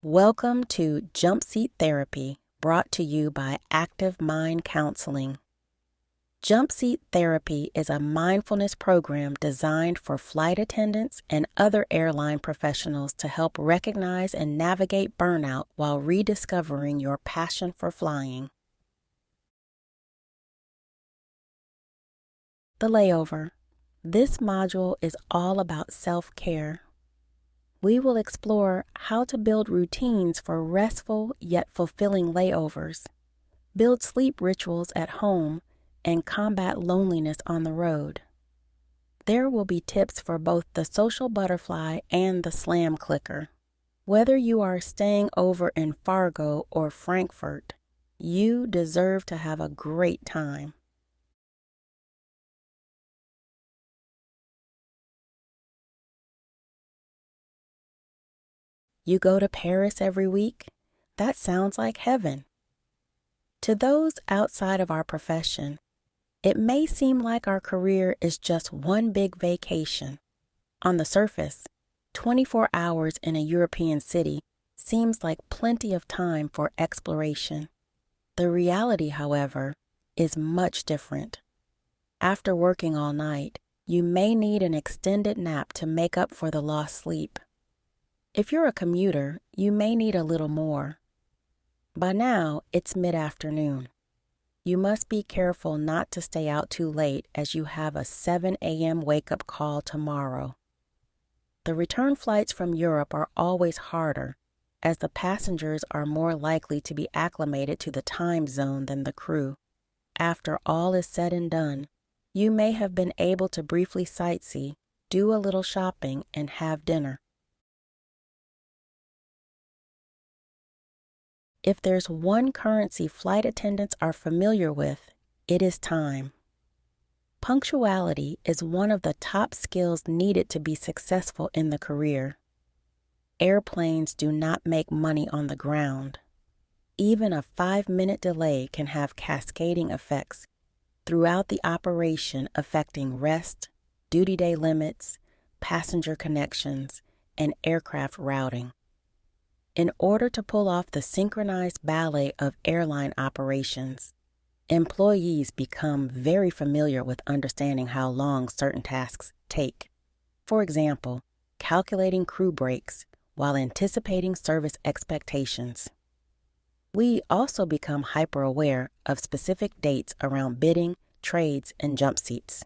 Welcome to Jumpseat Therapy, brought to you by Active Mind Counseling. Jumpseat Therapy is a mindfulness program designed for flight attendants and other airline professionals to help recognize and navigate burnout while rediscovering your passion for flying. The Layover. This module is all about self-care. We will explore how to build routines for restful yet fulfilling layovers, build sleep rituals at home, and combat loneliness on the road. There will be tips for both the social butterfly and the slam clicker. Whether you are staying over in Fargo or Frankfurt, you deserve to have a great time. You go to Paris every week? That sounds like heaven. To those outside of our profession, it may seem like our career is just one big vacation. On the surface, 24 hours in a European city seems like plenty of time for exploration. The reality, however, is much different. After working all night, you may need an extended nap to make up for the lost sleep. If you're a commuter, you may need a little more. By now, it's mid-afternoon. You must be careful not to stay out too late as you have a 7 a.m. wake-up call tomorrow. The return flights from Europe are always harder, as the passengers are more likely to be acclimated to the time zone than the crew. After all is said and done, you may have been able to briefly sightsee, do a little shopping, and have dinner. If there's one currency flight attendants are familiar with, it is time. Punctuality is one of the top skills needed to be successful in the career. Airplanes do not make money on the ground. Even a 5-minute delay can have cascading effects throughout the operation, affecting rest, duty day limits, passenger connections, and aircraft routing. In order to pull off the synchronized ballet of airline operations, employees become very familiar with understanding how long certain tasks take. For example, calculating crew breaks while anticipating service expectations. We also become hyper-aware of specific dates around bidding, trades, and jump seats.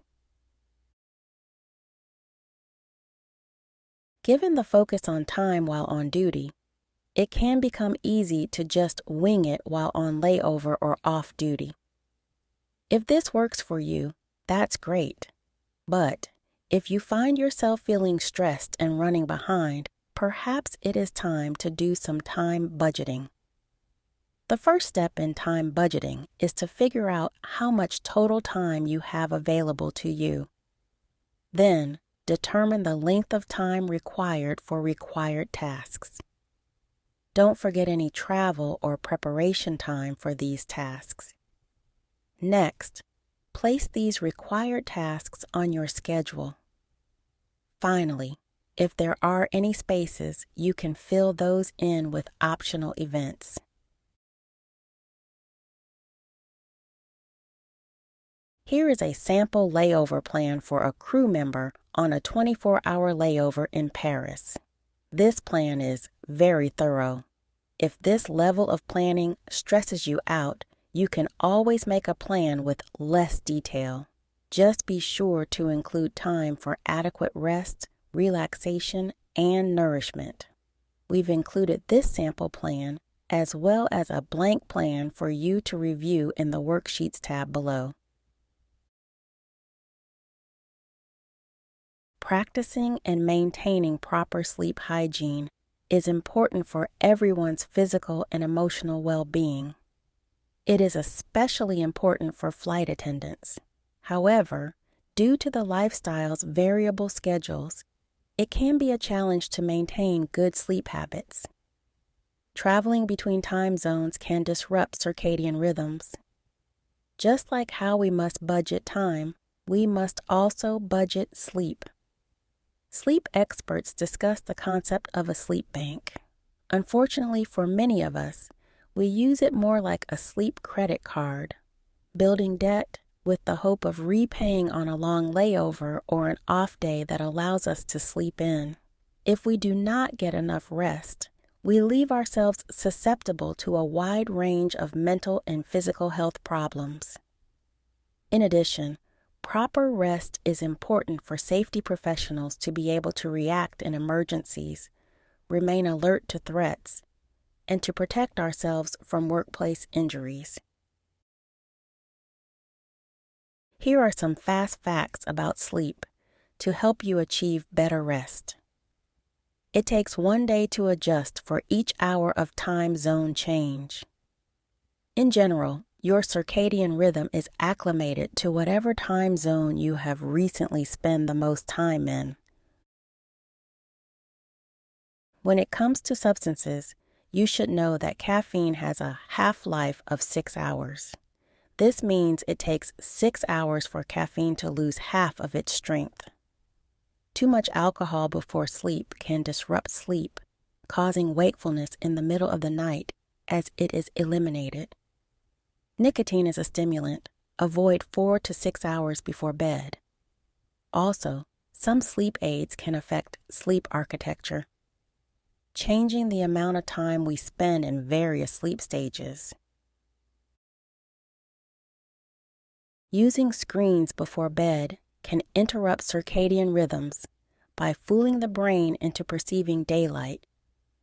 Given the focus on time while on duty, it can become easy to just wing it while on layover or off duty. If this works for you, that's great. But if you find yourself feeling stressed and running behind, perhaps it is time to do some time budgeting. The first step in time budgeting is to figure out how much total time you have available to you. Then, determine the length of time required for required tasks. Don't forget any travel or preparation time for these tasks. Next, place these required tasks on your schedule. Finally, if there are any spaces, you can fill those in with optional events. Here is a sample layover plan for a crew member on a 24-hour layover in Paris. This plan is very thorough. If this level of planning stresses you out, you can always make a plan with less detail. Just be sure to include time for adequate rest, relaxation, and nourishment. We've included this sample plan as well as a blank plan for you to review in the Worksheets tab below. Practicing and maintaining proper sleep hygiene is important for everyone's physical and emotional well-being. It is especially important for flight attendants. However, due to the lifestyle's variable schedules, it can be a challenge to maintain good sleep habits. Traveling between time zones can disrupt circadian rhythms. Just like how we must budget time, we must also budget sleep. Sleep experts discuss the concept of a sleep bank. Unfortunately for many of us, we use it more like a sleep credit card, building debt with the hope of repaying on a long layover or an off day that allows us to sleep in. If we do not get enough rest, we leave ourselves susceptible to a wide range of mental and physical health problems. In addition, proper rest is important for safety professionals to be able to react in emergencies, remain alert to threats, and to protect ourselves from workplace injuries. Here are some fast facts about sleep to help you achieve better rest. It takes 1 day to adjust for each hour of time zone change. In general, your circadian rhythm is acclimated to whatever time zone you have recently spent the most time in. When it comes to substances, you should know that caffeine has a half-life of 6 hours. This means it takes 6 hours for caffeine to lose half of its strength. Too much alcohol before sleep can disrupt sleep, causing wakefulness in the middle of the night as it is eliminated. Nicotine is a stimulant. Avoid 4 to 6 hours before bed. Also, some sleep aids can affect sleep architecture, changing the amount of time we spend in various sleep stages. Using screens before bed can interrupt circadian rhythms by fooling the brain into perceiving daylight,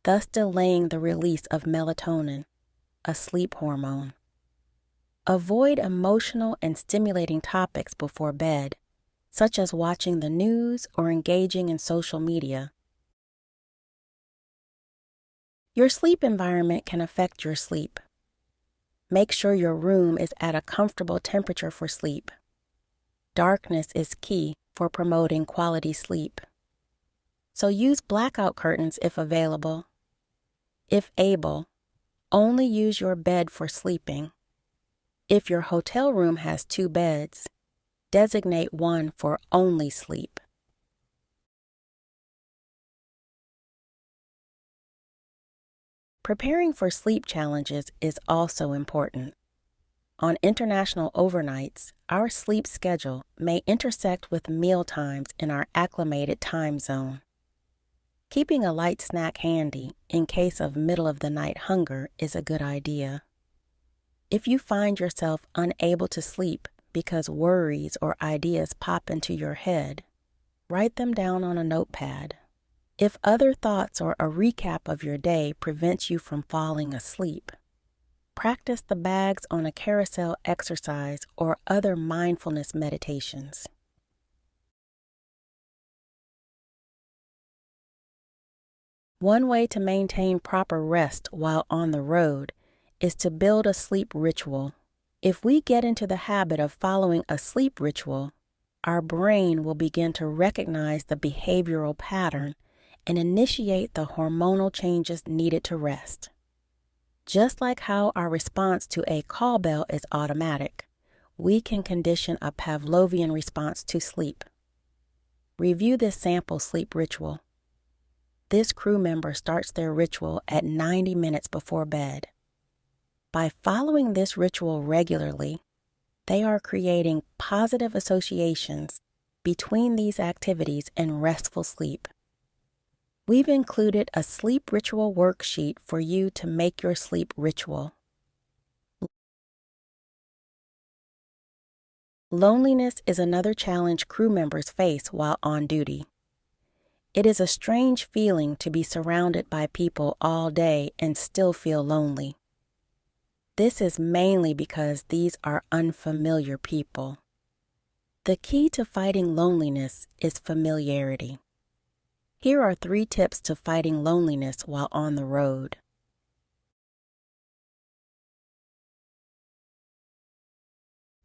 thus delaying the release of melatonin, a sleep hormone. Avoid emotional and stimulating topics before bed, such as watching the news or engaging in social media. Your sleep environment can affect your sleep. Make sure your room is at a comfortable temperature for sleep. Darkness is key for promoting quality sleep. So use blackout curtains if available. If able, only use your bed for sleeping. If your hotel room has 2 beds, designate one for only sleep. Preparing for sleep challenges is also important. On international overnights, our sleep schedule may intersect with meal times in our acclimated time zone. Keeping a light snack handy in case of middle-of-the-night hunger is a good idea. If you find yourself unable to sleep because worries or ideas pop into your head, write them down on a notepad. If other thoughts or a recap of your day prevents you from falling asleep, practice the bags on a carousel exercise or other mindfulness meditations. One way to maintain proper rest while on the road is to build a sleep ritual. If we get into the habit of following a sleep ritual, our brain will begin to recognize the behavioral pattern and initiate the hormonal changes needed to rest. Just like how our response to a call bell is automatic, we can condition a Pavlovian response to sleep. Review this sample sleep ritual. This crew member starts their ritual at 90 minutes before bed. By following this ritual regularly, they are creating positive associations between these activities and restful sleep. We've included a sleep ritual worksheet for you to make your sleep ritual. Loneliness is another challenge crew members face while on duty. It is a strange feeling to be surrounded by people all day and still feel lonely. This is mainly because these are unfamiliar people. The key to fighting loneliness is familiarity. Here are 3 tips to fighting loneliness while on the road.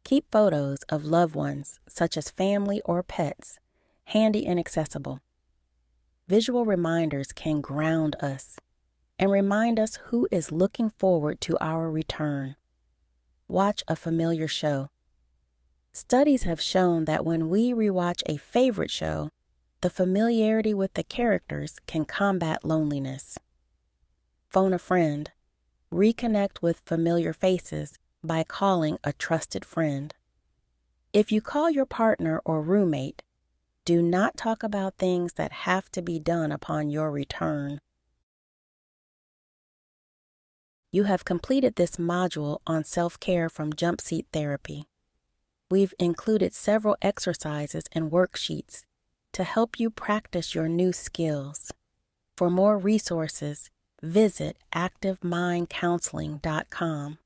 Keep photos of loved ones, such as family or pets, handy and accessible. Visual reminders can ground us and remind us who is looking forward to our return. Watch a familiar show. Studies have shown that when we rewatch a favorite show, the familiarity with the characters can combat loneliness. phone a friend, reconnect with familiar faces by calling a trusted friend. If you call your partner or roommate, do not talk about things that have to be done upon your return. You have completed this module on self-care from Jumpseat Therapy. We've included several exercises and worksheets to help you practice your new skills. For more resources, visit activemindcounseling.com.